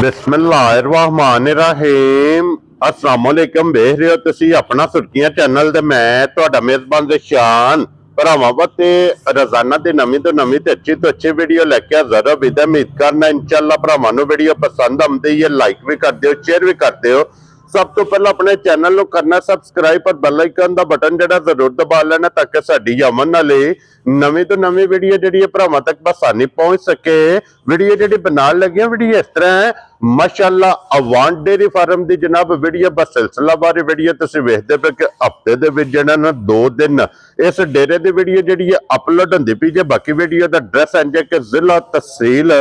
बिस्मिल्लाहिर्रहमानिर्रहीम अस्सलाम वालेकुम। देख रहे हो तुसी अपना सुर्खियां चैनल ते मैं तुहाडा मेजबान शान भरावां ते रोजाना दी नवीं तो नवीं ते अच्छी वीडियो लेके हाज़र हो। उम्मीद करना इंशाअल्लाह भरावां नूं वीडियो पसंद आउंदी है, लाइक भी कर दिओ, शेयर भी कर दिओ। सब तो पहले अपने चैनल को करना सबसक्राइब और बेल आइकन का बटन जरा जरूर दबा लेना ताकि साडी आमन वाली नवीं तो नवीं वीडियो जी भरावां तक बसानी पहुंच सके। वीडियो जी बना लगी वीडियो इस तरह है माशाअल्लाह अवान डेयरी फार्म की जनाब वीडियो बस सिलसिला बारे वीडियो तुसीं वेखदे पे कि हफ्ते दे विच जिहड़ा ना 2 दिन इस डेरे की वीडियो जी अपलोड होंदी पई जे। बाकी वीडियो का एड्रैस है कि जिला तहसील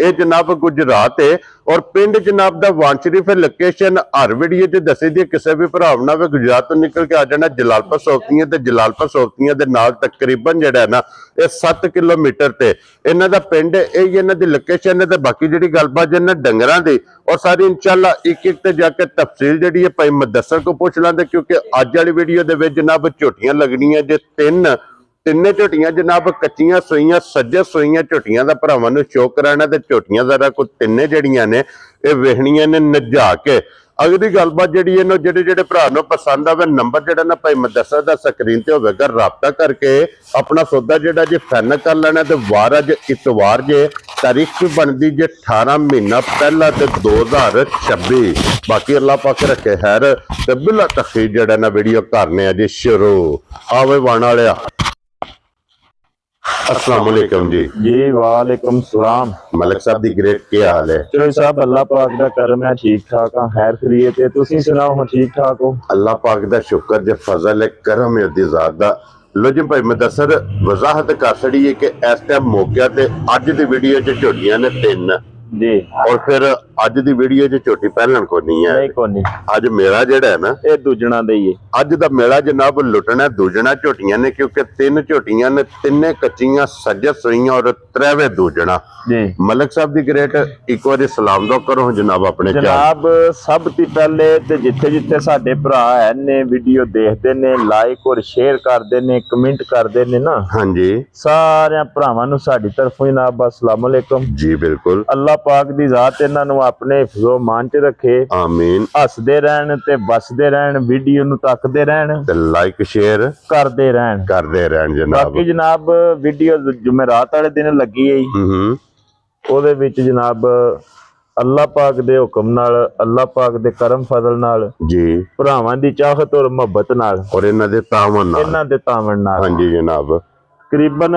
ये जनाब गुजरात है और पिंड जनाब दा वान शरीफ है। लोकेशन हर वीडियो च दसी दी किसी भी भरा ना गुजरात तो निकल के आ जाना जलालपुर सोफतियां ते जलालपुर सोफतियां दे नाल तकरीबन जिहड़ा ना ये 7 किलोमीटर ते इन्हां दा पिंड है, इन्हां दी लोकेशन है। ते बाकी जिहड़ी गलबात जिन्हां डंगरां दी और सारी इंशाअल्लाह एक एक ते जाके तफसील जिहड़ी है भाई मुदस्सर को पूछ लांदे क्योंकि अज वाली वीडियो दे विच जनाब झोटियां लगनियां जे तिन्ने झोटियां जनाब कच्चियां सूइयां सज्जे सूइयां झोटियां दा भरावां नूं शो कराना ते झोटियां जरा कोई तिन्ने जड़ियां ने ये वेखणियां ने नजा के। अगली गलबात जिहड़ी है जेडे जेडे भरा नूं पसंद आवे नंबर जिहड़ा ना भाई मुदस्सर दा स्क्रीन ते होवेगा, राबता करके अपना सौदा जिहड़ा जे फाइनल कर लेना। ते वार अज इतवार जे तारीख भी बनदी जे 18 महीना पहला ते 2026। बाकी अल्लाह पाक रखे खैर ते बिला तखीर जिहड़ा ना वीडियो करने अज शुरू आवे वाण वालिया। अस्सलाम वालेकुम जी। वालेकुम सलाम। मलिक साहब दी ग्रेट क्या हाल है? चलो साहब अल्लाह पाक दा करम है, ठीक ठाक हां, खैर खैरियत है। तुसीं सुनाओ हां, ठीक ठाक हो? अल्लाह पाक दा शुक्र जे फजल है करम है दी ज़ात दा। लो जी भाई मुदस्सर वजाहत कर छड़ी है कि इस टाइम मौके ते अज दी वीडियो च झोटियां ने 3 जी और फिर अज दी वीडियो च झोटी पहलन को नहीं है। नहीं कोनी अज मेरा जेड़ा है ना ये दूजना दे ही है। अज दा मेरा जनाब लुटना दूजना झोटियां ने क्योंकि 3 झोटियां ने, 3 कच्चियां सज्जे सूइयां और 3वें दूजना जी। मलिक साहब दी ग्रेट एक बार सलाम दो करो जनाब अपने जनाब सब तो पहले ते जिथे जिथे साडे भरा है ने वीडियो देखते ने लाइक और शेयर करते ने कमेंट करते ने ना, हाँ जी, सारे भरावां नूं साडी तरफों जनाब अस्सलाम वालेकुम जी। बिल्कुल अल्लाह पाक दी जात इन्हां नूं अपने हिफ्ज़ो मान च रखे, आमीन। हसदे रहन ते बसदे रहन, वीडियो नूं तकदे रहन ते लाइक शेयर करदे रहन जनाब। बाकी जनाब वीडियो जुमेरात वाले दिन लगी है ਉਹਦੇ ਵਿੱਚ जनाब अल्लाह पाक दे हुक्म नाल, अल्लाह पाक दे करम फजल नाल जी, भरावां दी चाहत और मोहब्बत नाल और इन्हां दे तावन नाल हाँ जी जनाब तकरीबन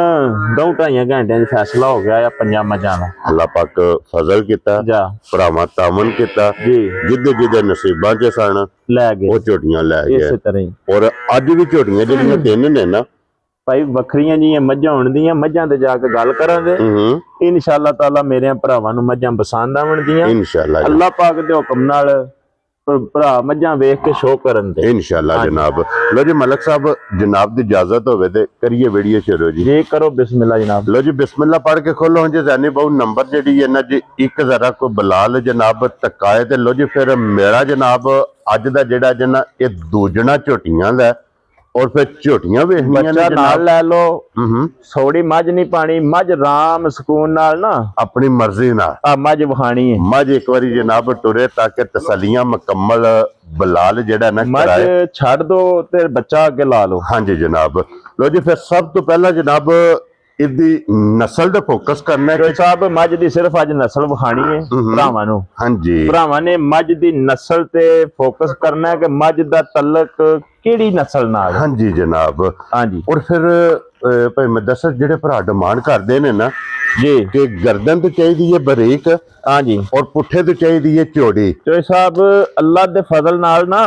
2-2.5 घंटे फैसला हो गया है 5 मजां दा। अल्लाह पाक फजल किता जा भरावां तावन किता जी, जिदे जिदे नसीबां च सन लै गए वो झोटियां लै गए। इस तरह ही और अज भी झोटियां जिहड़ियां 3 ने ना भाई वखरियां जिहियां मझां होण दियां, मझां ते जाके गल करांगे इंशाअल्लाह ताला मेरे भरावां नूं मझां पसंद आवन दियां इंशाअल्लाह। अल्लाह पाक दे हुक्म नाल भरा मझां वेख के शो करन दे इंशाअल्लाह जनाब। लो जी मलिक साहब जनाब दी इजाजत होवे ते करिए वीडियो शुरू जी। जी करो बिस्मिल्लाह जनाब। लो जी बिस्मिल्लाह पढ़ के खोलो जी जैनी बहु नंबर जी है ना जी एक जरा को बलाल जनाब तकाए ते लो जी फिर मेरा जनाब अज दा जेड़ा जना ये दूजना झोटियां दा और फिर झोटियां वेखनियां ने नाल लै लो। सौड़ी मझ नहीं पानी, मझ राम सुकून नाल ना अपनी मर्जी नाल मझ वखानी है। मझ एक बारी जनाब टुरे ताकि तसलियां मुकम्मल बलाल जेड़ा ना मझ छड़ दो ते बच्चा अगे ला लो। हाँ जी जनाब। लो जी फिर सब तो पहला जनाब इदी नस्ल दा फोकस करना है साहब। मझ दी सिर्फ अज नस्ल विखानी है भरावां नूं। हाँ जी भरावां ने मझ दी नस्ल ते फोकस करना है कि मझ दा तलक केड़ी नस्ल नाल। हाँ जी जनाब। हाँ जी। और फिर भाई मुदस्सर जेडे भरा डिमांड करदे ने ना जी कि गर्दन तो चाहिए है बारीक, हाँ जी, और पुठे तो चाहिए है चौड़ी। तो साहब अल्लाह दे फजल नाल ना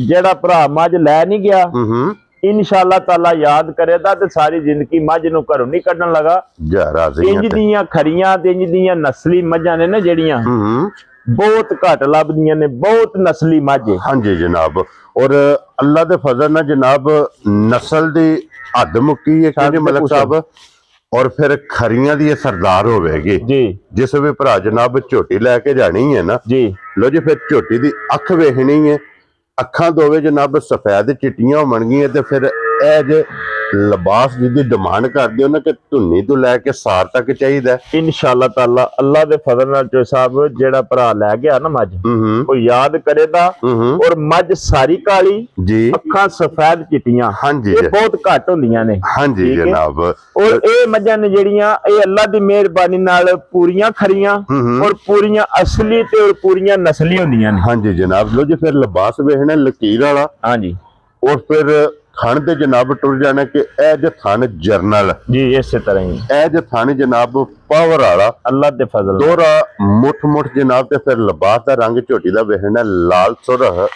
जेड़ा भरा मझ लै नहीं गया इंशाअल्लाह ताला याद करेगा ते सारी जिंदगी मझ नूं घरों नहीं कड्ढन लगा। इंज दियां खरियां ते इंज दियां नस्ली मझां ने ना जेड़ियां बहुत घट लभदियां ने, बहुत नस्ली मझ। हाँ जी जनाब। और अल्लाह दे फजल ना जनाब नस्ल दी हद मुक्की है मलिक साहब और फिर खरियां दी सरदार होवेगी जी। जिस भी भरा जनाब झोटी लैके जानी है ना जी, लो जी फिर झोटी दी अख वेखनी है, अखां दोवे जनाब सफेद चिट्टियां होणगियां ते फिर ਇਹ ਜੇ ਲਿਬਾਸ ਜਿਹਦੀ ਡਿਮਾਂਡ ਕਰਦੇ ਹੋ ਨਾ ਕਿ ਧੁੰਨੀ ਤੋਂ ਲੈ ਕੇ ਸਾਰ ਤੱਕ ਚਾਹੀਦਾ ਇਨਸ਼ਾਅੱਲਾ ਤਾਲਾ ਅੱਲਾ ਦੇ ਫਜ਼ਲ ਨਾਲ ਜੋ ਸਾਹਿਬ ਜਿਹੜਾ ਭਰਾ ਲੈ ਗਿਆ ਨਾ ਮੱਝ ਉਹ ਯਾਦ ਕਰੇਗਾ ਔਰ ਮੱਝ ਸਾਰੀ ਕਾਲੀ ਜੀ ਅੱਖਾਂ ਸਫੈਦ ਚਿੱਟੀਆਂ ਹਾਂਜੀ ਇਹ ਬਹੁਤ ਘੱਟ ਹੁੰਦੀਆਂ ਨੇ ਹਾਂਜੀ ਠੀਕ ਹੈ? ਜਨਾਬ ਔਰ ਇਹ ਮੱਝਾਂ ਨੇ ਜਿਹੜੀਆਂ ਇਹ ਅੱਲਾ ਦੀ ਮਿਹਰਬਾਨੀ ਨਾਲ ਪੂਰੀਆਂ ਖਰੀਆਂ ਔਰ ਪੂਰੀਆਂ ਅਸਲੀ ਤੇ ਔਰ ਪੂਰੀਆਂ ਨਸਲੀ ਹੁੰਦੀਆਂ ਨੇ ਹਾਂਜੀ ਜਨਾਬ ਲੋ ਜੀ ਫਿਰ ਲਿਬਾਸ ਵੇਖਣਾ ਲਕੀਰ ਵਾਲਾ ਹਾਂਜੀ ਔਰ ਫਿਰ ਥਣ ਤੇ ਜਨਾਬ ਟੁਰ ਜਾਣਾ ਕਿ ਇਹ ਜੇ ਥਣ ਜਰਨਲ ਜੀ ਇਸੇ ਤਰ੍ਹਾਂ ਹੀ ਇਹ ਜੇ ਥਣ ਜਨਾਬ ਪਾਵਰ ਵਾਲਾ ਅੱਲਾ ਦੇ ਫਜ਼ਲ ਨਾਲ। ਦੋਹਰਾ ਮੁੱਠ ਜਨਾਬ ਤੇ ਫਿਰ ਲਿਬਾਸ ਦਾ ਰੰਗ ਝੋਟੀ ਦਾ ਵੇਖਣਾ ਲਾਲ ਸੁਰਖ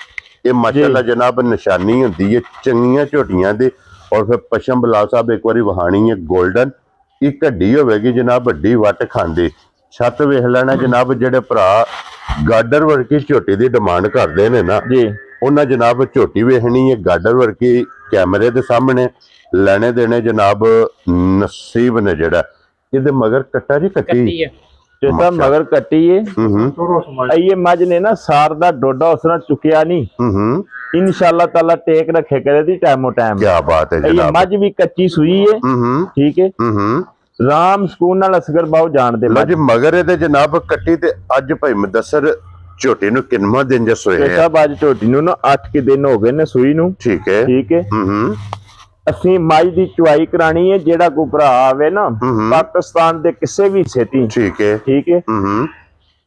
ਇਹ ਮਾਸ਼ਾਅੱਲਾ ਜਨਾਬ ਨਿਸ਼ਾਨੀ ਹੁੰਦੀ ਹੈ ਚੰਗੀਆਂ ਝੋਟੀਆਂ ਦੀ ਔਰ ਫਿਰ ਪਸ਼ਮ ਬਲਾਲ ਸਾਹਿਬ ਇੱਕ ਵਾਰੀ ਵਹਾਣੀ ਹੈ 골ਡਨ ਇੱਕ ਹੱਡੀ ਹੋਵੇਗੀ ਜਨਾਬ ਵੱਡੀ ਵੱਟ ਖਾਂਦੀ ਛੱਤ ਵੇਖ ਲੈਣਾ ਜਨਾਬ ਜਿਹੜੇ ਭਰਾ ਗਾਡਰ ਵਰਗੀ ਝੋਟੀ ਦੀ ਡਿਮਾਂਡ ਕਰਦੇ ਨੇ ਨਾ ਜੀ ਉਹਨਾਂ ਜਨਾਬ ਝੋਟੀ ਵੇਖਣੀ ਹੈ ਗਾਡਰ ਵਰਗੀ ਕੈਮਰੇ ਦੇ ਸਾਹਮਣੇ ਲੈਣੇ ਦੇਣੇ ਜਨਾਬ ਨਸੀਬ ਨੇ ਜਿਹੜਾ ਇਹਦੇ ਮਗਰ ਕੱਟਾ ਜੀ ਕੱਟੀ ਜਿਸਾ ਮਗਰ ਕੱਟੀ ਏ ਇਹ ਮੱਝ ਨੇ ਨਾ ਸਾਰ ਦਾ ਡੋਡਾ ਉਸ ਨਾਲ ਚੁੱਕਿਆ ਨਹੀਂ ਇਨਸ਼ਾਅੱਲਾ ਤਾਲਾ ਟੇਕ ਰੱਖੇ ਕਰੇ ਦੀ ਟਾਈਮੋ ਟਾਈਮ ਕੀ ਬਾਤ ਹੈ ਇਹ ਜਨਾਬ ਮੱਝ ਵੀ ਕੱਚੀ ਸੂਈ ਏ ਠੀਕ ਹੈ ਰਾਮ ਸਕੂਨ ਨਾਲ ਅਸਗਰ ਬਾਉ ਜਾਣਦੇ ਮੱਝ ਮਗਰ ਇਹਦੇ ਜਨਾਬ ਕੱਟੀ ਤੇ ਅੱਜ ਭਾਈ ਮੁਦੱਸਰ ਝੋਟੀ ਨੂੰ ਕਿੰਨਵਾਂ ਦਿਨ ਜੇ ਸੋਏ ਆ ਸਾਹਿਬ ਅੱਜ ਝੋਟੀ ਨੂੰ ਨਾ 8 ਕਿ ਦਿਨ ਹੋ ਗਏ ਨੇ ਸੂਈ ਨੂੰ ਠੀਕ ਹੈ ਠੀਕ ਹੈ ਅਸੀਂ ਮੱਝ ਦੀ ਚੁਆਈ ਕਰਾਣੀ ਹੈ ਜਿਹੜਾ ਕੋ ਭਰਾ ਆਵੇ ਨਾ ਪਾਕਿਸਤਾਨ ਦੇ ਕਿਸੇ ਵੀ ਹਿੱਸੇ ਠੀਕ ਹੈ ਠੀਕ ਹੈ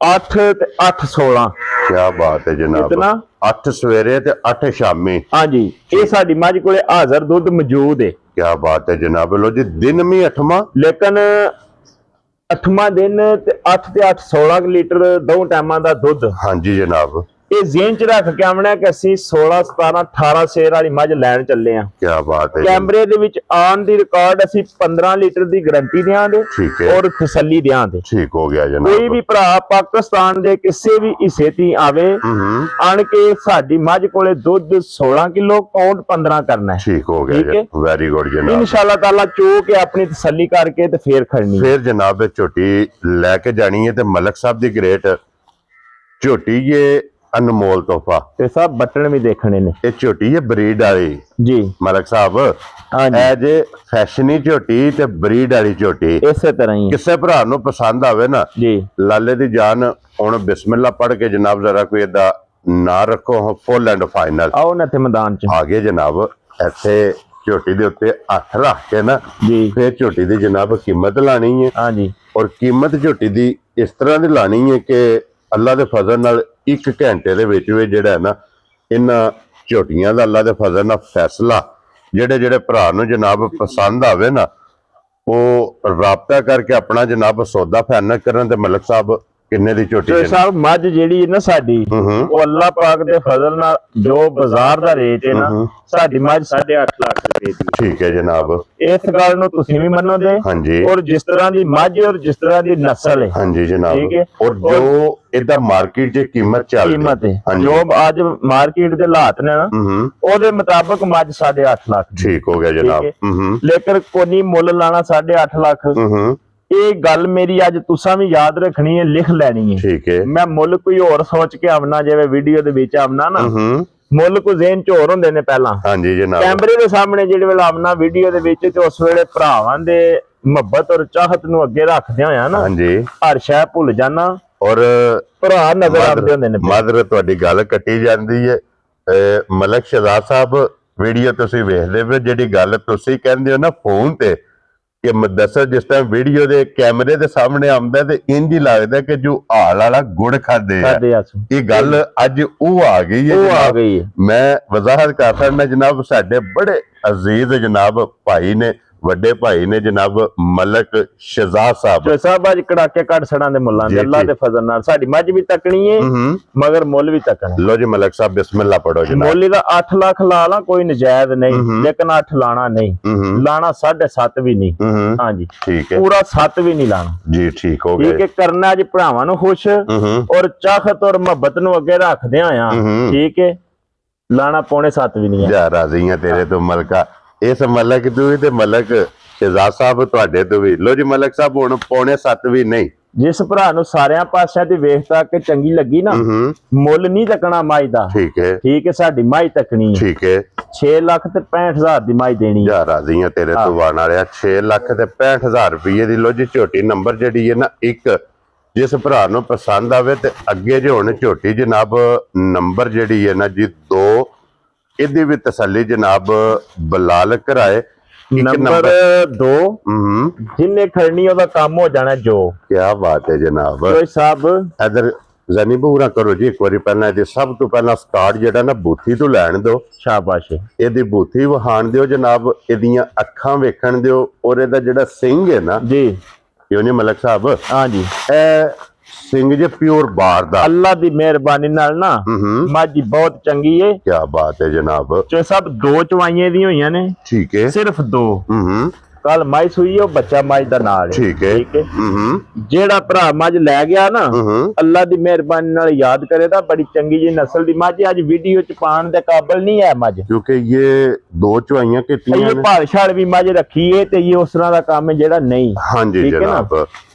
8 ਤੇ 8 16 ਕੀ ਬਾਤ ਹੈ ਜਨਾਬ ਕਿਤਨਾ 8 ਸਵੇਰੇ ਤੇ 8 ਸ਼ਾਮੀ ਹਾਂਜੀ ਇਹ ਸਾਡੀ ਮੱਝ ਕੋਲੇ ਹਾਜ਼ਰ ਦੁੱਧ ਮੌਜੂਦ ਹੈ ਕੀ ਬਾਤ ਹੈ ਜਨਾਬ ਲੋ ਜੀ ਦਿਨ ਵੀ 8ਵਾਂ ਲੇਕਿਨ 8ਵਾਂ ਦਿਨ ਤੇ 8 ਤੇ 8 16 ਲੀਟਰ ਦੋ ਟਾਈਮਾਂ ਦਾ ਦੁੱਧ ਹਾਂਜੀ ਜਨਾਬ ਇਹ ਜ਼ੇਨ ਚ ਰੱਖ ਕੇ ਆਉਣਾ ਕਿ ਅਸੀਂ 16 17 18 ਸ਼ੇਰ ਵਾਲੀ ਮੱਝ ਲੈਣ ਚੱਲੇ ਆ ਕੀ ਬਾਤ ਹੈ ਕੈਮਰੇ ਦੇ ਵਿੱਚ ਆਨ ਦੀ ਰਿਕਾਰਡ ਅਸੀਂ 15 ਲੀਟਰ ਦੀ ਗਾਰੰਟੀ ਦਿਆਂਗੇ ਠੀਕ ਹੈ ਔਰ ਤਸੱਲੀ ਦਿਆਂਗੇ ਠੀਕ ਹੋ ਗਿਆ ਕੋਈ ਜਨਾਬ ਵੀ ਭਰਾ ਪਾਕਿਸਤਾਨ ਦੇ ਕਿਸੇ ਵੀ ਹਿੱਸੇ ਤੀ ਆਵੇ ਆਣ ਕੇ ਸਾਡੀ ਮੱਝ ਕੋਲੇ ਦੁੱਧ 16 ਕਿਲੋ ਕਾਊਂਟ 15 ਕਰਨਾ ਹੈ ਠੀਕ ਹੋ ਗਿਆ ਵੈਰੀ ਗੁੱਡ ਜਨਾਬ ਇਨਸ਼ਾਅੱਲਾ ਤਾਲਾ ਚੋ ਕੇ ਆਪਣੀ ਤਸੱਲੀ ਕਰਕੇ ਤੇ ਫੇਰ ਖੜਨੀ ਫਿਰ ਜਨਾਬ ਝੋਟੀ ਲੈ ਕੇ ਜਾਣੀ ਹੈ ਤੇ ਮਲਕ ਸਾਹਿਬ ਦੀ ਗ੍ਰੇਟ ਝੋਟੀ ਇਹ ਅਨਮੋਲ ਤੋਹਫਾ ਤੇ ਸਭ ਬਟਨ ਵੀ ਦੇਖਣੇ ਨੇ ਇਹ ਝੋਟੀ ਹੈ ਬਰੀਡ ਵਾਲੀ ਜੀ ਮਲਕ ਸਾਹਿਬ ਹਾਂਜੀ ਇਹ ਜੇ ਫੈਸ਼ਨੀ ਝੋਟੀ ਤੇ ਬਰੀਡ ਵਾਲੀ ਝੋਟੀ ਇਸੇ ਤਰ੍ਹਾਂ ਹੀ ਕਿਸੇ ਭਰਾ ਨੂੰ ਪਸੰਦ ਆਵੇ ਨਾ ਜੀ ਲਾਲੇ ਦੀ ਜਾਨ ਹੁਣ ਬਿਸਮਿਲ੍ਲਾ ਪੜ੍ਹ ਕੇ ਜਨਾਬ ਜ਼ਰਾ ਕੋਈ ਏਦਾਂ ਨਾ ਰੱਖੋ ਫੁੱਲ ਐਂਡ ਫਾਈਨਲ ਆਓ ਨਾ ਤੇ ਮੈਦਾਨ ਚ ਆ ਗਏ ਜਨਾਬ ਇੱਥੇ ਝੋਟੀ ਦੇ ਉੱਤੇ ਹੱਥ ਰੱਖ ਕੇ ਨਾ ਜੀ ਫਿਰ ਝੋਟੀ ਦੀ ਜਨਾਬ ਕੀਮਤ ਲਾਣੀ ਹੈ ਹਾਂਜੀ ਔਰ ਕੀਮਤ ਝੋਟੀ ਦੀ ਇਸ ਤਰ੍ਹਾਂ ਦੀ ਲਾਣੀ ਹੈ ਕਿ ਅੱਲਾ ਦੇ ਫਜ਼ਲ ਨਾਲ 1 ਘੰਟੇ ਦੇ ਵਿੱਚ ਜਿਹੜਾ ਹੈ ਨਾ ਇਹਨਾਂ ਝੋਟੀਆਂ ਦਾ ਅੱਲਾ ਦੇ ਫਜ਼ਲ ਨਾਲ ਫੈਸਲਾ ਜਿਹੜੇ ਭਰਾ ਨੂੰ ਜਨਾਬ ਪਸੰਦ ਆਵੇ ਨਾ ਉਹ ਰਾਬਤਾ ਕਰਕੇ ਆਪਣਾ ਜਨਾਬ ਸੌਦਾ ਫਾਈਨਲ ਕਰਨ ਤੇ ਮਲਕ ਸਾਹਿਬ ਕਿੰਨੇ ਦੀ ਝੋਟੀ ਤੇ ਸਾਹਿਬ ਮੱਝ ਜਿਹੜੀ ਹੈ ਨਾ ਸਾਡੀ ਉਹ ਅੱਲਾ ਪਾਕ ਦੇ ਫਜ਼ਲ ਨਾਲ ਜੋ ਬਾਜ਼ਾਰ ਦਾ ਰੇਟ ਹੈ ਨਾ ਸਾਡੀ ਮੱਝ 8.5 ਲੱਖ ਰੁਪਏ ਦੀ ਠੀਕ ਹੈ ਜਨਾਬ ਇਸ ਗੱਲ ਨੂੰ ਤੁਸੀਂ ਵੀ ਮੰਨੋਗੇ ਹਾਂਜੀ ਔਰ ਜਿਸ ਤਰ੍ਹਾਂ ਦੀ ਮੱਝ ਔਰ ਜਿਸ ਤਰ੍ਹਾਂ ਦੀ ਨਸਲ ਹੈ ਹਾਂਜੀ ਜਨਾਬ ਠੀਕ ਹੈ ਔਰ ਜੋ ਇਹਦਾ ਮਾਰਕੀਟ 'ਚ ਕੀਮਤ ਚੱਲਦੀ ਕੀਮਤ ਹੈ ਜੋ ਅੱਜ ਮਾਰਕੀਟ ਦੇ ਹਾਲਾਤ ਨੇ ਨਾ ਉਹਦੇ ਮੁਤਾਬਕ ਮੱਝ 8.5 ਲੱਖ ਠੀਕ ਹੋ ਗਿਆ ਜਨਾਬ ਲੇਕਿਨ ਕੋਨੀ ਮੁੱਲ ਲਾਣਾ 8.5 ਲੱਖ ਇਹ ਗੱਲ ਮੇਰੀ ਅੱਜ ਤੁਸੀਂ ਵੀ ਯਾਦ ਰੱਖਣੀ ਹੈ ਲਿਖ ਲੈਣੀ ਹੈ ਠੀਕ ਹੈ ਮੈਂ ਮੁੱਲ ਕੋਈ ਹੋਰ ਸੋਚ ਕੇ ਆਵਣਾ ਜਿਵੇਂ ਵੀਡੀਓ ਦੇ ਵਿੱਚ ਆਵਣਾ ਨਾ ਮੁੱਲ ਕੋ ਜ਼ੇਨ ਚ ਹੋਰ ਹੁੰਦੇ ਨੇ ਪਹਿਲਾਂ ਹਾਂਜੀ ਜਨਾਬ ਕੈਮਰੇ ਦੇ ਸਾਹਮਣੇ ਜਿਹੜੇ ਵੇਲੇ ਆਵਣਾ ਵੀਡੀਓ ਦੇ ਵਿੱਚ ਤੇ ਉਸ ਵੇਲੇ ਭਰਾਵਾਂ ਦੇ ਮੁਹੱਬਤ ਔਰ ਚਾਹਤ ਨੂੰ ਅੱਗੇ ਰੱਖਦਿਆਂ ਹੋਇਆ ਨਾ ਹਾਂਜੀ ਹਰ ਸ਼ੈ ਭੁੱਲ ਜਾਣਾ ਔਰ ਭਰਾ ਨਜ਼ਰ ਆਉਂਦੇ ਹੁੰਦੇ ਨੇ ਮਾਦਰ ਤੁਹਾਡੀ ਗੱਲ ਕੱਟੀ ਜਾਂਦੀ ਹੈ ਮਲਕ ਸ਼ਹਜ਼ਾਦ ਸਾਹਿਬ ਵੀਡੀਓ ਤੁਸੀਂ ਵੇਖਦੇ ਹੋ ਜਿਹੜੀ ਗੱਲ ਤੁਸੀਂ ਕਹਿੰਦੇ ਹੋ ਨਾ ਫੋਨ ਤੇ ਕਿ ਮੁਦੱਸਰ ਜਿਸ ਤਰ੍ਹਾਂ ਵੀਡੀਓ ਦੇ ਕੈਮਰੇ ਦੇ ਸਾਹਮਣੇ ਆਉਂਦਾ ਤੇ ਇੰਜ ਹੀ ਲੱਗਦਾ ਕਿ ਜੋ ਹਾਲ ਵਾਲਾ ਗੁੜ ਖਾਦੇ ਆ ਇਹ ਗੱਲ ਅੱਜ ਉਹ ਆ ਗਈ ਹੈ ਮੈਂ ਵਜ਼ਾਹਤ ਕਰ ਸਕਦਾ ਜਨਾਬ ਸਾਡੇ ਬੜੇ ਅਜ਼ੀਜ਼ ਜਨਾਬ ਭਾਈ ਨੇ ਵੱਡੇ ਭਾਈ ਨੇ ਜਨਾਬ ਮਲਕ ਸ਼ਹਜ਼ਾਦ ਸਾਹਿਬ ਅੱਜ ਕੜਾਕੇ ਕੱਢ ਸੜਾਂ ਦੇ ਮੁੱਲਾਂ ਦੇ ਅੱਲਾ ਦੇ ਫਜ਼ਲ ਨਾਲ ਸਾਡੀ ਮੱਝ ਵੀ ਤੱਕਣੀ ਹੈ ਮਗਰ ਮੁੱਲ ਵੀ ਤੱਕਣਾ ਲੋ ਜੀ ਮਲਕ ਸਾਹਿਬ ਬਿਸਮਿਲ੍ਲਾ ਪੜੋ ਜਨਾਬ ਮੁੱਲ ਦਾ 8 ਲੱਖ ਲਾ ਲਾ ਕੋਈ ਨਜਾਇਜ਼ ਨਹੀਂ ਲੇਕਿਨ 8 ਲਾਣਾ ਨਹੀਂ ਲਾਣਾ 7.5 ਵੀ ਨਹੀਂ ਹਾਂਜੀ ਠੀਕ ਹੈ ਪੂਰਾ 7 ਵੀ ਨਹੀਂ ਲਾਣਾ ਜੀ ਠੀਕ ਹੋ ਗਿਆ ਠੀਕ ਹੈ ਕਰਨਾ ਅੱਜ ਭਰਾਵਾਂ ਨੂੰ ਖੁਸ਼ ਔਰ ਚਾਹਤ ਔਰ ਮੁਹੱਬਤ ਨੂੰ ਅੱਗੇ ਰੱਖਦੇ ਆ ਠੀਕ ਹੈ ਲਾਣਾ 6.5 ਵੀ ਨਹੀਂ ਜਾ ਰਾਜ਼ੀਆਂ ਤੇਰੇ ਤੋਂ ਮਲਕਾ ਇਸ ਮਲਕ ਤੋਂ ਵੀ ਤੇ ਮਲਕ ਸ਼ਹਜ਼ਾਦ ਸਾਹਿਬ ਤੁਹਾਡੇ ਤੋਂ ਵੀ ਲੋ ਜੀ ਮਲਕ ਸਾਹਿਬ ਹੁਣ 6.5 ਵੀ ਨਹੀਂ ਜਿਸ ਭਰਾ ਨੂੰ ਸਾਰਿਆਂ ਪਾਸਿਆਂ ਤੇ ਵੇਖਤਾ ਕਿ ਚੰਗੀ ਲੱਗੀ ਨਾ ਮੁੱਲ ਨਹੀਂ ਤੱਕਣਾ ਮਾਈ ਦਾ ਠੀਕ ਹੈ ਸਾਡੀ ਮਾਈ ਤੱਕਣੀ ਠੀਕ ਹੈ 6 ਲੱਖ ਤੇ 65,000 ਦੀ ਮੱਝ ਦੇਣੀ ਜਾ ਰਾਜ਼ੀ ਆ ਤੇਰੇ ਤੋਂ ਵਾਣ ਵਾਲਿਆ 6 ਲੱਖ ਤੇ 65,000 ਰੁਪਏ ਦੀ। ਲੋ ਜੀ ਝੋਟੀ ਨੰਬਰ ਜਿਹੜੀ ਹੈ ਨਾ ਇੱਕ, ਜਿਸ ਭਰਾ ਨੂੰ ਪਸੰਦ ਆਵੇ ਤੇ ਅੱਗੇ ਜੇ ਹੁਣ ਝੋਟੀ ਜਨਾਬ ਨੰਬਰ ਜਿਹੜੀ ਹੈ ਨਾ ਜੀ 2, ਇਹਦੀ ਵੀ ਤਸੱਲੀ ਜਨਾਬ ਬਲਾਲ ਕਰਾਏ। ਨੰਬਰ 2 ਜਿੰਨੇ ਖੜਨੀ ਉਹਦਾ ਕੰਮ ਹੋ ਜਾਣਾ ਜੋ। ਕੀ ਬਾਤ ਹੈ ਜਨਾਬ। ਕੋਈ ਸਾਹਿਬ ਇਧਰ ਜ਼ਨੀ ਪੂਰਾ ਕਰੋ ਜੀ ਇੱਕ ਵਾਰੀ। ਪਹਿਲਾਂ ਇਹਦੇ ਸਭ ਤੋਂ ਪਹਿਲਾਂ ਸਟਾਰਟ ਜਿਹੜਾ ਨਾ ਬੂਥੀ ਤੋਂ ਲੈਣ ਦਿਓ। ਸ਼ਾਬਾਸ਼। ਇਹਦੀ ਬੂਥੀ ਵਹਾਣ ਦਿਓ ਜਨਾਬ, ਇਹਦੀਆਂ ਅੱਖਾਂ ਵੇਖਣ ਦਿਓ, ਔਰ ਇਹਦਾ ਜਿਹੜਾ ਸਿੰਘ ਹੈ ਨਾ ਜੀ, ਕਿਉਂ ਨਹੀਂ ਮਲਕ ਸਾਹਿਬ, ਹਾਂਜੀ ਇਹ ਸਿੰਘ ਜੇ ਪਿਓਰ ਬਾਰ ਦਾ। ਅੱਲਾ ਦੀ ਮਿਹਰਬਾਨੀ ਨਾਲ ਨਾ ਮੱਝ ਬਹੁਤ ਚੰਗੀ ਏ। ਕੀ ਬਾਤ ਹੈ ਜਨਾਬ। ਜੋ ਸਭ 2 ਚਵਾਈਆਂ ਦੀ ਹੋਈਆਂ ਨੇ, ਠੀਕ ਹੈ। ਸਿਰਫ 2। ਕੱਲ ਮੱਝ ਸੂਈ ਉਹ ਬੱਚਾ ਮੱਝ ਦਾ ਨਾਲ ਹੈ। ਠੀਕ ਹੈ। ਜਿਹੜਾ ਭਰਾ ਮੱਝ ਲੈ ਗਿਆ ਨਾ, ਅੱਲਾ ਦੀ ਮਿਹਰਬਾਨੀ ਨਾਲ ਯਾਦ ਕਰੇ ਤਾਂ ਬੜੀ ਚੰਗੀ ਜੀ ਨਸਲ ਦੀ ਮੱਝ। ਅੱਜ ਵੀਡੀਓ ਚ ਪਾਉਣ ਦੇ ਕਾਬਲ ਨਹੀਂ ਹੈ ਮੱਝ, ਕਿਉਂਕਿ ਇਹ 2 ਚਵਾਈਆਂ ਕੀਤੀਆਂ ਇਹ ਨੇ। ਭਾਲ ਵੀ ਮੱਝ ਰੱਖੀ ਏ ਤੇ ਇਹ ਉਸ ਤਰ੍ਹਾਂ ਦਾ ਕੰਮ ਹੈ ਜਿਹੜਾ ਨਹੀਂ। ਹਾਂਜੀ ਜਨਾਬ।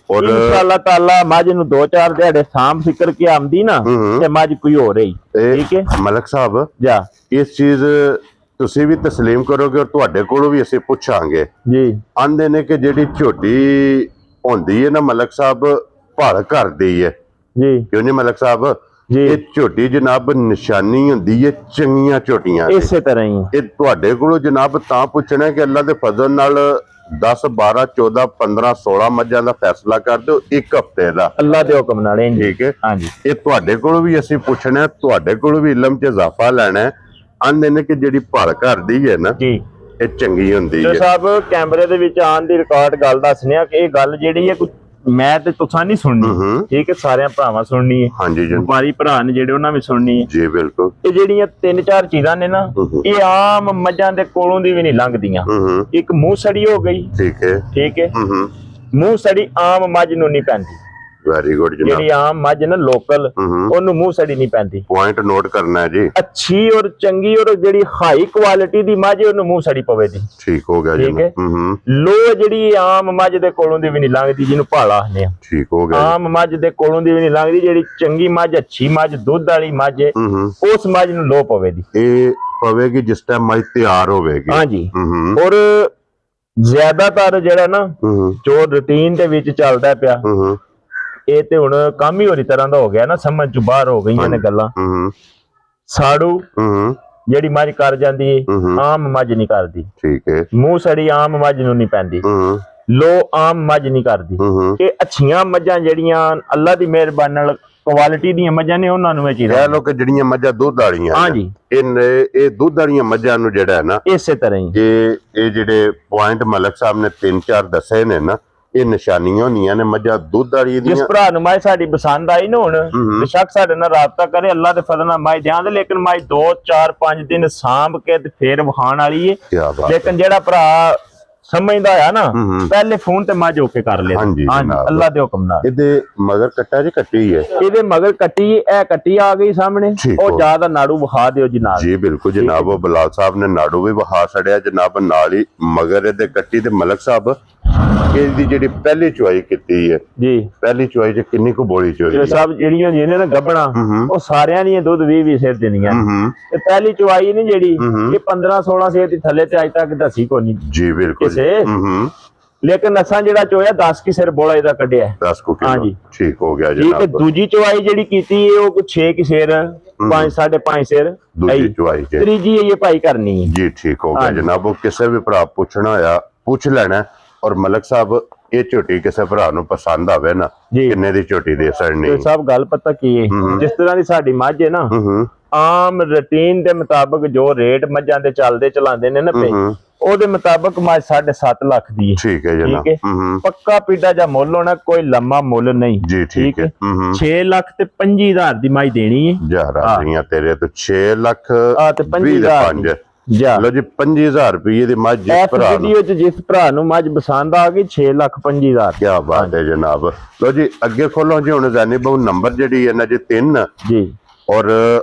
ਔਰ ਇਨਸ਼ਾਅੱਲਾ ਤਾਲਾ ਮੱਝ ਨੂੰ 2-4 ਦਿਹਾੜੇ ਸਾਂਭ ਫਿਕਰ ਕੇ ਆਉਂਦੀ ਨਾ ਤੇ ਮੱਝ ਕੋਈ ਹੋ ਰਹੀ। ਠੀਕ ਹੈ ਮਲਕ ਸਾਹਿਬ, ਜਾ ਇਸ ਚੀਜ਼ ਤੁਸੀਂ ਵੀ ਤਸਲੀਮ ਕਰੋਗੇ ਔਰ ਤੁਹਾਡੇ ਕੋਲੋਂ ਵੀ ਅਸੀਂ ਪੁੱਛਾਂਗੇ ਜੀ। ਆਂਦੇ ਨੇ ਕਿ ਜਿਹੜੀ ਝੋਟੀ ਹੁੰਦੀ ਹੈ ਨਾ ਮਲਕ ਸਾਹਿਬ, ਭਲ ਕਰਦੀ ਹੈ ਜੀ, ਕਿਉਂ ਨਹੀਂ ਮਲਕ ਸਾਹਿਬ। ਜੀ ਇਹ ਝੋਟੀ ਜਨਾਬ ਨਿਸ਼ਾਨੀ ਹੁੰਦੀ ਹੈ ਚੰਗੀਆਂ ਝੋਟੀਆਂ ਦੀ। ਇਸੇ ਤਰ੍ਹਾਂ ਹੀ ਇਹ ਤੁਹਾਡੇ ਕੋਲੋਂ ਜਨਾਬ ਤਾਂ ਪੁੱਛਣਾ ਕਿ ਅੱਲਾ ਦੇ ਫਜ਼ਲ ਨਾਲ 10, 12, 14, 15, 16 ਮੱਝਾਂ ਦਾ ਫੈਸਲਾ ਕਰ ਦਿਓ ਇੱਕ ਹਫ਼ਤੇ ਦਾ, ਅੱਲਾ ਦੇ ਹੁਕਮ ਨਾਲ। ਠੀਕ ਹੈ। ਹਾਂਜੀ, ਇਹ ਤੁਹਾਡੇ ਕੋਲੋਂ ਵੀ ਅਸੀਂ ਪੁੱਛਣਾ, ਤੁਹਾਡੇ ਕੋਲੋਂ ਵੀ ਇਲਮ 'ਚ ਇਜ਼ਾਫਾ ਲੈਣਾ ਹੈ। ਆਂਦੇ ਨੇ ਕਿ ਜਿਹੜੀ ਭਲ ਕਰਦੀ ਹੈ ਨਾ ਜੀ, ਇਹ ਚੰਗੀ ਹੁੰਦੀ ਜੋ ਹੈ। ਸਾਹਿਬ ਕੈਮਰੇ ਦੇ ਵਿੱਚ ਆਉਣ ਦੀ ਰਿਕਾਰਡ ਗੱਲ ਦੱਸਨੇ ਆ ਕਿ ਇਹ ਗੱਲ ਜਿਹੜੀ ਹੈ ਕੋਈ ਮੈਂ ਤੇ ਤੁਸਾਂ ਨਹੀਂ ਸੁਣਨੀ, ਠੀਕ ਹੈ, ਸਾਰਿਆਂ ਭਰਾਵਾਂ ਸੁਣਨੀ ਹੈ। ਹਾਂਜੀ ਜੀ, ਵਪਾਰੀ ਭਰਾ ਨੇ ਜਿਹੜੇ ਉਹਨਾਂ ਵੀ ਸੁਣਨੀ ਹੈ ਜੀ ਬਿਲਕੁਲ। ਇਹ ਜਿਹੜੀਆਂ 3-4 ਚੀਜ਼ਾਂ ਨੇ ਨਾ, ਇਹ ਆਮ ਮੱਝਾਂ ਦੇ ਕੋਲੋਂ ਦੀ ਵੀ ਨਹੀਂ ਲੰਘਦੀਆਂ। ਇੱਕ ਮੂੰਹ ਸੜੀ ਹੋ ਗਈ, ਠੀਕ ਹੈ। ਠੀਕ ਹੈ, ਮੂੰਹ ਸੜੀ ਆਮ ਮੱਝ ਨੂੰ ਨਹੀਂ ਪੈਂਦੀ। ਵੈਰੀ ਗੁੱਡ ਜਨਾਬ। ਜਿਹੜੀ ਆਮ ਮੱਝ ਨਾ ਲੋਕਲ, ਉਹਨੂੰ ਮੂੰਹ ਸੜੀ ਨਹੀਂ ਪੈਂਦੀ। ਪੁਆਇੰਟ ਨੋਟ ਕਰਨਾ ਹੈ ਜੀ। ਅੱਛੀ ਔਰ ਚੰਗੀ ਔਰ ਜਿਹੜੀ ਹਾਈ ਕੁਆਲਿਟੀ ਦੀ ਮੱਝ ਉਹਨੂੰ ਮੂੰਹ ਸੜੀ ਪਵੇ ਦੀ। ਠੀਕ ਹੋ ਗਿਆ ਜੀ। ਠੀਕ ਹੈ। ਲੋ ਜਿਹੜੀ ਆਮ ਮੱਝ ਦੇ ਕੋਲੋਂ ਦੀ ਵੀ ਨਹੀਂ ਲੰਘਦੀ, ਜਿਹਨੂੰ ਭਾਲਾ ਆਖਦੇ ਆ। ਠੀਕ ਹੋ ਗਿਆ। ਆਮ ਮੱਝ ਦੇ ਕੋਲੋਂ ਦੀ ਵੀ ਨਹੀਂ ਲੰਘਦੀ। ਜਿਹੜੀ ਚੰਗੀ ਮੱਝ, ਅੱਛੀ ਮੱਝ, ਦੁੱਧ ਵਾਲੀ ਮੱਝ ਹੈ, ਉਸ ਮੱਝ ਨੂੰ ਲੋ ਪਵੇ ਦੀ। ਇਹ ਪਵੇਗੀ ਜਿਸ ਟਾਈਮ ਮੱਝ ਤਿਆਰ ਹੋਵੇਗੀ। ਹਾਂਜੀ। ਔਰ ਜ਼ਿਆਦਾਤਰ ਜਿਹੜਾ ਨਾ ਜੋ ਰੂਟੀਨ ਦੇ ਵਿੱਚ ਚੱਲਦਾ ਪਿਆ, ਇਹ ਤੇ ਹੁਣ ਕੰਮ ਹੀ ਹੋਰੀ ਤਰ੍ਹਾਂ ਦਾ ਹੋ ਗਿਆ ਨਾ, ਸਮਝ ਚ ਬਾਹਰ ਹੋ ਗਈਆਂ ਨੇ ਗੱਲਾਂ। ਸਾੜੂ ਜਿਹੜੀ ਮੱਝ ਕਰ ਜਾਂਦੀ ਏ, ਆਮ ਮੱਝ ਨਹੀਂ ਕਰਦੀ। ਠੀਕ ਹੈ। ਮੂੰਹ ਸੜੀ ਆਮ ਮੱਝ ਨੂੰ ਨਹੀਂ ਪੈਂਦੀ। ਲੋ ਆਮ ਮੱਝ ਨਹੀਂ ਕਰਦੀ। ਇਹ ਅੱਛੀਆਂ ਮੱਝਾਂ ਜਿਹੜੀਆਂ ਅੱਲਾ ਦੀ ਮਿਹਰਬਾਨੀ ਨਾਲ ਕੁਆਲਿਟੀ ਦੀਆਂ ਮੱਝਾਂ ਨੇ, ਉਹਨਾਂ ਨੂੰ ਇਹ ਚੀਜ਼ ਕਹਿ ਲੋ ਕਿ ਜਿਹੜੀਆਂ ਮੱਝਾਂ ਦੁੱਧ ਵਾਲੀਆਂ, ਹਾਂਜੀ, ਇਹ ਦੁੱਧ ਵਾਲੀਆਂ ਮੱਝਾਂ ਨੂੰ ਜਿਹੜਾ ਹੈ ਨਾ, ਇਸੇ ਤਰ੍ਹਾਂ ਹੀ ਇਹ ਜਿਹੜੇ ਪੁਆਇੰਟ ਮਲਕ ਸਾਹਿਬ ਨੇ 3-4 ਦੱਸੇ ਨੇ ਨਾ, ਇਹ ਨਿਸ਼ਾਨੀਆਂ ਹੁੰਦੀਆਂ ਨੇ ਮੱਝਾਂ ਦੁੱਧ ਵਾਲੀ ਦੀਆਂ। ਜਿਸ ਭਰਾ ਨੂੰ ਮਾਈ ਸਾਡੀ ਪਸੰਦ ਆਈ ਨਾ, ਹੁਣ ਬੇਸ਼ੱਕ ਸਾਡੇ ਨਾਲ ਰਾਬਤਾ ਕਰੇ, ਅੱਲਾ ਦੇ ਫਜ਼ਲ ਨਾਲ ਮਾਈ ਧਿਆਨ ਦੇ। ਲੇਕਿਨ ਮਾਈ 2-4-5 ਦਿਨ ਸਾਂਭ ਕੇ ਤੇ ਫੇਰ ਵਹਾਣ ਵਾਲੀ ਏ। ਲੇਕਿਨ ਜਿਹੜਾ ਭਰਾ ਸਮਝਦਾ ਆ ਨਾ, ਪਹਿਲੇ ਫੋਨ ਤੇ ਮੱਝ ਹੋ ਕੇ ਕਰ ਲਿਆ। ਹਾਂਜੀ, ਅੱਲਾ ਦੇ ਹੁਕਮ ਨਾਲ। ਇਹਦੇ ਮਗਰ ਕੱਟਾ ਜੀ, ਕੱਟੀ ਹੈ ਇਹਦੇ ਮਗਰ ਕੱਟੀ, ਇਹ ਕੱਟੀ ਆ ਗਈ ਸਾਹਮਣੇ। ਉਹ ਜ਼ਿਆਦਾ ਨਾੜੂ ਵਹਾ ਦਿਓ ਜੀ ਨਾਲ। ਜੀ ਬਿਲਕੁਲ ਜਨਾਬ। ਉਹ ਬਲਾਲ ਸਾਹਿਬ ਨੇ ਨਾੜੂ ਵੀ ਵਹਾ ਛੜਿਆ ਜਨਾਬ ਨਾਲ ਹੀ ਮਗਰ ਇਹਦੇ ਕੱਟੀ। ਤੇ ਮਲਕ ਸਾਹਿਬ ਇਹਦੀ ਜਿਹੜੀ ਪਹਿਲੀ ਚੁਆਈ ਕੀਤੀ ਹੈ ਜੀ, ਪਹਿਲੀ ਚੁਆਈ ਚ ਕਿੰਨੀ ਕੁ ਬੋਲੀ ਚੋਈ ਸਭ ਜਿਹੜੀਆਂ ਜਿਹਨੇ ਨਾ ਗੱਬਣਾ, ਉਹ ਸਾਰਿਆਂ ਦੀਆਂ ਦੁੱਧ 20-20 ਸਿਰ ਦਿੰਦੀਆਂ। ਤੇ ਪਹਿਲੀ ਚੁਆਈ ਨਹੀਂ ਜਿਹੜੀ, ਇਹ 15-16 ਸਿਰ ਦੀ ਥੱਲੇ ਤੇ ਅੱਜ ਤੱਕ ਦੱਸੀ ਕੋਈ ਨਹੀਂ ਜੀ ਬਿਲਕੁਲ। ਲੇਕਿਨ ਅਸਾਂ ਜਿਹੜਾ ਚੋਇਆ 10 ਕੀ ਸਿਰ ਬੋਲਾ ਇਹਦਾ ਕੱਢਿਆ। 10 ਕੁ ਕਿਲੋ। ਹਾਂਜੀ, ਠੀਕ ਹੋ ਗਿਆ ਜਨਾਬ। ਤੇ ਦੂਜੀ ਚੁਆਈ ਜਿਹੜੀ ਕੀਤੀ ਉਹ ਕੁ 6 ਕੀ ਸਿਰ, 5-5.5 ਸਿਰ ਦੂਜੀ ਚੁਆਈ ਚ। ਤੀਜੀ ਇਹ ਭਾਈ ਕਰਨੀ ਹੈ ਜੀ। ਠੀਕ ਹੋ ਗਿਆ ਜਨਾਬ। ਉਹ ਕਿਸੇ ਵੀ ਭਰਾ ਪੁੱਛਣਾ ਹੋਇਆ ਪੁੱਛ ਲੈਣਾ। ਔਰ ਮਲਕ ਸਾਹਿਬ ਇਹ ਝੋਟੀ ਕਿਸੇ ਭਰਾ ਨੂੰ ਪਸੰਦ ਆਵੇ ਨਾ, ਕਿੰਨੇ ਦੀ ਝੋਟੀ ਦੇ ਸਕਣੀ ਸਭ ਗੱਲ ਪਤਾ ਕੀ ਹੈ। ਜਿਸ ਤਰ੍ਹਾਂ ਦੀ ਸਾਡੀ ਮੱਝ ਹੈ ਨਾ, ਆਮ ਰੂਟੀਨ ਦੇ ਮੁਤਾਬਕ ਜੋ ਰੇਟ ਮੱਝਾਂ ਦੇ ਚੱਲਦੇ ਚਲਾਉਂਦੇ ਨੇ ਨਾ ਪੇ, ਉਹਦੇ ਮੁਤਾਬਕ ਮੱਝ 7.5 ਲੱਖ ਦੀ ਹੈ। ਠੀਕ ਹੈ ਜਨਾਬ। ਪੱਕਾ ਪੀਡਾ ਜਾਂ ਮੁੱਲ ਹੋਣਾ, ਕੋਈ ਲੰਮਾ ਮੁੱਲ ਨਹੀਂ ਜੀ। ਠੀਕ ਹੈ। 6 ਲੱਖ ਤੇ 25,000 ਦੀ ਮੱਝ ਦੇਣੀ ਹੈ। ਜਾ ਰਾਜ਼ੀਆਂ ਤੇਰੇ ਤੋਂ 6 ਲੱਖ ਤੇ 25,000 ਲੋ ਜੀ 50,000 ਰੁਪਏ ਦੀ ਮੱਝ ਜਿਸ ਭਰਾ ਵੀਡੀਓ ਚ ਜਿਸ ਭਰਾ ਨੂੰ ਮੱਝ ਪਸੰਦ ਆ ਗਈ 6,25,000। ਕੀ ਬਾਤ ਹੈ ਜਨਾਬ। ਲੋ ਜੀ ਅੱਗੇ ਖੋਲੋ ਜੀ। ਹੁਣ ਜਾਨੀ ਬਹੁ ਨੰਬਰ ਜਿਹੜੀ ਹੈ ਨਾ ਜੀ 3 ਜੀ। ਔਰ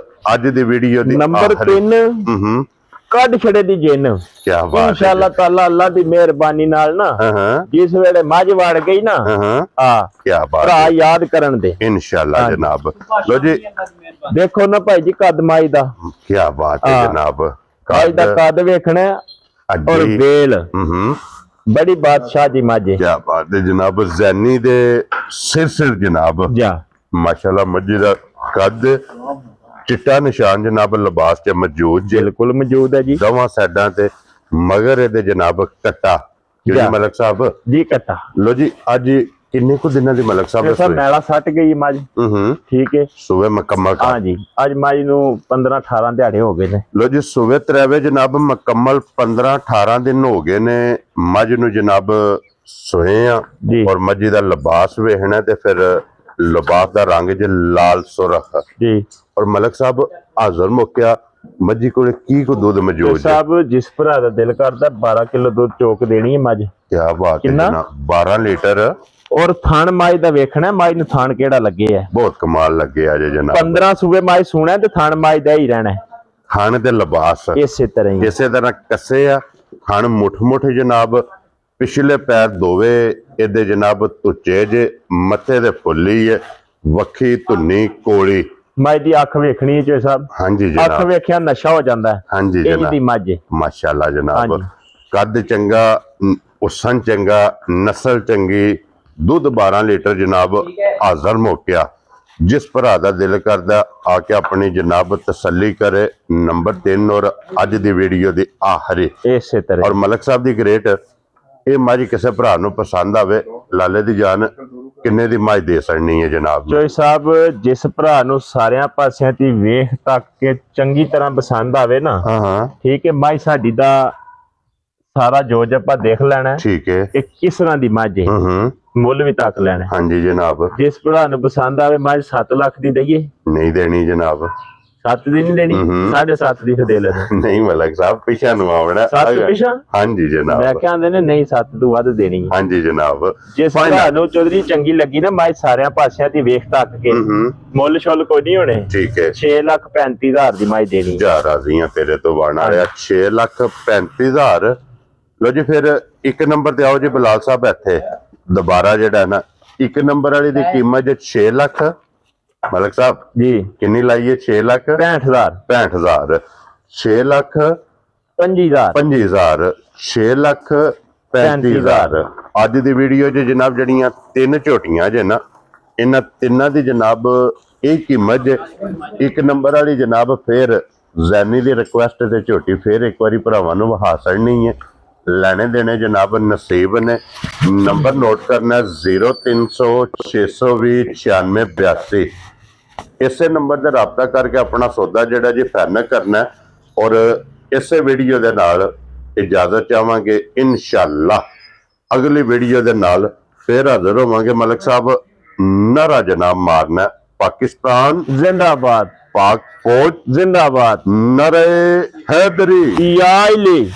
ਅੱਜ ਦੀ ਵੀਡੀਓ ਦੀ ਨੰਬਰ 3 ਕੱਢ ਛੜੇ ਦੀ ਜਿੰਨ। ਕੀ ਬਾਤ ਹੈ। ਇਨਸ਼ਾਅੱਲਾ ਤਾਲਾ ਅੱਲਾ ਦੀ ਮਿਹਰਬਾਨੀ ਨਾਲ ਨਾ ਜਿਸ ਵੇਲੇ ਮੱਝ ਵੜ ਗਈ ਨਾ, ਕੀ ਬਾਤ, ਭਰਾ ਯਾਦ ਕਰਨ ਦੇ ਇਨਸ਼ਾਅੱਲਾ ਜਨਾਬ। ਲੋ ਜੀ ਦੇਖੋ ਨਾ ਭਾਈ ਜੀ ਕੱਦ ਮਾਈ ਦਾ। ਕੀ ਬਾਤ ਹੈ ਜਨਾਬ। ਮੱਝ ਦਾ ਕੱਦ ਵੇਖਣਾ ਔਰ ਅੱਡੀ ਵੇਲ ਹੂੰ ਬੜੀ ਬਾਦਸ਼ਾਹ ਦੀ ਮੱਝ ਹੈ। ਕੀ ਬਾਤ ਹੈ ਜਨਾਬ, ਜ਼ੈਨੀ ਦੇ ਸਿਰ ਜਨਾਬ, ਜਾ ਮਾਸ਼ਾਅੱਲਾ ਮੱਝੀ ਦਾ ਕੱਦ, ਚਿੱਟਾ ਨਿਸ਼ਾਨ ਜਨਾਬ ਲਿਬਾਸ ਤੇ ਮੌਜੂਦ ਜੇ, ਬਿਲਕੁਲ ਮੌਜੂਦ ਹੈ ਜੀ। ਦੋਵਾਂ ਸਾਈਡਾਂ ਤੇ ਮਗਰ ਇਹਦੇ ਜਨਾਬ ਕੱਟਾ ਜੀ ਜਾ। ਮਲਕ ਸਾਹਿਬ। ਜੀ ਕੱਟਾ ਲੋ ਜੀ ਅੱਜ ਕਿੰਨੇ ਕੁ ਦਿਨਾਂ ਦੀ ਮਲਕ ਸਾਹਿਬ ਸਭ ਮੈਲਾ ਸੱਟ ਗਈ ਮੱਝ। ਹੂੰ ਠੀਕ ਹੈ ਸੂਵੇ ਮੁਕੰਮਲ ਹਾਂ ਜੀ, ਅੱਜ ਮੱਝ ਨੂੰ 15-18 ਦਿਹਾੜੇ ਹੋ ਗਏ ਨੇ। ਲੋ ਜੀ ਸੂਵੇ ਤਰੇਵੇ ਜਨਾਬ ਮੁਕੰਮਲ 15-18 ਦਿਨ ਹੋ ਗਏ ਨੇ ਮੱਝ ਨੂੰ ਜਨਾਬ ਸੋਏ ਆ। ਜੀ ਔਰ ਮੱਝੀ ਦਾ ਲਿਬਾਸ ਵੇਖਣਾ ਤੇ ਫਿਰ ਲਿਬਾਸ ਦਾ ਰੰਗ ਜੇ ਲਾਲ ਸੁਰਖ ਜੀ। ਔਰ ਮਲਕ ਸਾਹਿਬ ਹਾਜ਼ਰ ਮੁੱਕਿਆ ਮੱਝੀ ਕੋਲ ਕੀ ਕੋ ਦੁੱਧ ਤੇ ਮੌਜੂਦ ਹੈ? ਸਾਹਿਬ ਜਿਸ ਭਰਾ ਦਾ ਦਿਲ ਕਰਦਾ 12 ਕਿਲੋ ਦੁੱਧ ਚੋਕ ਦੇਣੀ ਹੈ ਮੱਝ। ਕੀ ਬਾਤ ਹੈ ਕਿੰਨਾ? ਜਨਾਬ 12 ਲੀਟਰ। ਔਰ ਥਣ ਮੱਝ ਦਾ ਵੇਖਣਾ ਮੱਝ ਨੂੰ ਥਣ ਕਿਹੜਾ ਲੱਗੇ ਹੈ। ਬਹੁਤ ਕਮਾਲ ਲੱਗੇ ਆ ਜੇ ਜਨਾਬ। 15 ਸੂਬੇ ਮੱਝ ਸੂਣਾ ਤੇ ਥਣ ਮੱਝ ਦਾ ਹੀ ਰਹਿਣਾ ਹੈ। ਖਾਣ ਤੇ ਲਿਬਾਸ ਇਸੇ ਤਰ੍ਹਾਂ ਹੀ ਇਸੇ ਤਰ੍ਹਾਂ ਕੱਸੇ ਆ, ਖਾਣ ਮੁੱਠ ਜਨਾਬ, ਪਿਛਲੇ ਪੈਰ ਦੋਵੇ ਇਹਦੇ ਜਨਾਬ ਤੁੱਚੇ ਜੇ, ਮੱਥੇ ਦੇ ਫੁੱਲੀ ਹੈ, ਵੱਖੀ ਧੁੰਨੀ ਕੋਲੀ। ਮੱਝ ਦੀ ਅੱਖ ਵੇਖਣੀ ਹੈ ਚੋ ਸਾਹਿਬ, ਹਾਂਜੀ ਅੱਖ ਜਨਾਬ, ਵੇਖਿਆ ਨਸ਼ਾ ਹੋ ਜਾਂਦਾ ਹੈ। ਹਾਂਜੀ ਇਹ ਦੀ ਜਨਾਬ, ਮੱਝ ਹੈ। ਮਾਸ਼ਾਅੱਲਾ ਜਨਾਬ। ਹਾਂਜੀ। ਕੱਦ ਚੰਗਾ, ਉਸਨ ਚੰਗਾ, ਨਸਲ ਚੰਗੀ, ਦੁੱਧ 12 ਲੀਟਰ ਜਨਾਬ ਹਾਜ਼ਰ ਮੋਕਿਆ। ਜਿਸ ਭਰਾ ਦਾ ਦਿਲ ਕਰਦਾ ਆ ਕੇ ਆਪਣੀ ਜਨਾਬ ਤਸੱਲੀ ਕਰੇ। ਨੰਬਰ 3 ਔਰ ਅੱਜ ਦੀ ਵੀਡੀਓ ਦੀ ਆਖਰੀ। ਇਸੇ ਤਰ੍ਹਾਂ ਔਰ ਮਲਕ ਸਾਹਿਬ ਦੀ ਗ੍ਰੇਟ, ਇਹ ਮੱਝ ਕਿਸੇ ਭਰਾ ਨੂੰ ਪਸੰਦ ਆਵੇ ਲਾਲੇ ਦੀ ਜਾਨ ਕਿੰਨੇ ਦੀ ਮੱਝ ਦੇ ਸਕਣੀ ਹੈ ਜਨਾਬ? ਚੋਈ ਸਾਹਿਬ ਜਿਸ ਭਰਾ ਨੂੰ ਸਾਰਿਆਂ ਪਾਸਿਆਂ ਦੀ ਵੇਖ ਤੱਕ ਕੇ ਚੰਗੀ ਤਰ੍ਹਾਂ ਪਸੰਦ ਆਵੇ ਨਾ, ਹਾਂ ਹਾਂ ਠੀਕ ਹੈ, ਮੱਝ ਸਾਡੀ ਦਾ ਸਾਰਾ ਜੋਜ ਆਪਾਂ ਦੇਖ ਲੈਣਾ ਹੈ। ਠੀਕ ਹੈ। ਇਹ ਕਿਸ ਤਰ੍ਹਾਂ ਦੀ ਮੱਝ ਹੈ, ਹੂੰ ਮੁੱਲ ਵੀ ਤੱਕ ਲੈਣਾ ਹੈ। ਹਾਂਜੀ ਜਨਾਬ। ਜਿਸ ਭਰਾ ਨੂੰ ਪਸੰਦ ਆਵੇ ਮੱਝ 7 ਲੱਖ ਦੀ ਦਈਏ? ਨਹੀਂ ਦੇਣੀ ਜਨਾਬ। 7 ਦੀ ਨਹੀਂ ਦੇਣੀ, 7.5 ਦੀ ਫਿਰ ਦੇ ਲੈਣਾ। ਨਹੀਂ ਮਲਕ ਸਾਹਿਬ ਪਿਛਾ ਨੂੰ ਆਵਣਾ। 7 ਪਿਛਾ ਹਾਂਜੀ ਜਨਾਬ। ਮੈਂ ਕਹਿੰਦੇ ਨੇ ਨਹੀਂ 7 ਤੋਂ ਵੱਧ ਦੇਣੀ ਹੈ। ਹਾਂਜੀ ਜਨਾਬ। ਜਿਸ ਭਰਾ ਨੂੰ ਚੌਧਰੀ ਚੰਗੀ ਲੱਗੀ ਨਾ ਮੱਝ ਸਾਰਿਆਂ ਪਾਸਿਆਂ ਦੀ ਵੇਖ ਤੱਕ ਕੇ, ਮੁੱਲ ਛੁੱਲ ਕੋਈ ਨਹੀਂ ਹੋਣੇ। ਠੀਕ ਹੈ। 6,35,000 ਦੀ ਮੱਝ ਦੇਣੀ। ਜਾ ਰਾਜ਼ੀਆਂ ਤੇਰੇ ਤੋਂ ਬਣ ਆਇਆ 6,35,000। ਲੋ ਜੀ ਫਿਰ ਇੱਕ ਨੰਬਰ ਤੇ ਆਓ ਜੀ ਬਲਾਲ ਸਾਹਿਬ, ਇੱਥੇ ਦੁਬਾਰਾ ਜਿਹੜਾ ਹੈ ਨਾ 1 ਨੰਬਰ ਵਾਲੀ ਦੀ ਕੀਮਤ ਜੇ 6 ਲੱਖ। ਮਲਕ ਸਾਹਿਬ ਜੀ ਕਿੰਨੀ ਲਾਈਏ? 6 ਲੱਖ 65,000 65,000। 6 ਲੱਖ 25,000 25,000 6 ਲੱਖ 35,000। ਅੱਜ ਦੀ ਵੀਡੀਓ 'ਚ ਜਨਾਬ ਜਿਹੜੀਆਂ 3 ਝੋਟੀਆਂ ਜੇ ਨਾ, ਇਹਨਾਂ ਤਿੰਨਾਂ ਦੀ ਜਨਾਬ ਇਹ ਕੀਮਤ ਜੇ। 1 ਨੰਬਰ ਵਾਲੀ ਜਨਾਬ ਫਿਰ ਜ਼ੈਨੀ ਦੀ ਰਿਕੁਐਸਟ ਤੇ ਝੋਟੀ ਫਿਰ ਇੱਕ ਵਾਰੀ ਭਰਾਵਾਂ ਨੂੰ ਵਹਾ ਛੱਡਣੀ ਹੈ। ਲੈਣੇ ਦੇਣੇ ਜਨਾਬ ਨਸੀਬ ਨੇ। ਨੰਬਰ ਨੋਟ ਕਰਨਾ 0300 620 9682। ਇਸੇ ਨੰਬਰ ਤੇ ਰਾਬਤਾ ਕਰਕੇ ਆਪਣਾ ਸੌਦਾ ਜਿਹੜਾ ਜੀ ਫਾਈਨਲ ਕਰਨਾ ਹੈ। ਔਰ ਇਸੇ ਵੀਡੀਓ ਦੇ ਨਾਲ ਇਜਾਜ਼ਤ ਚਾਹਾਂਗੇ। ਇਨਸ਼ਾਅੱਲਾ ਅਗਲੀ ਵੀਡੀਓ ਦੇ ਨਾਲ ਫਿਰ ਹਾਜ਼ਰ ਹੋਵਾਂਗੇ। ਮਲਕ ਸਾਹਿਬ ਨਾਰਾ ਜਨਾਬ ਮਾਰਨਾ, ਪਾਕਿਸਤਾਨ ਜ਼ਿੰਦਾਬਾਦ, ਪਾਕ ਫੌਜ ਜ਼ਿੰਦਾਬਾਦ, ਨਾਰੇ ਹੈਦਰੀ। ਯਾ ਇਲੀ।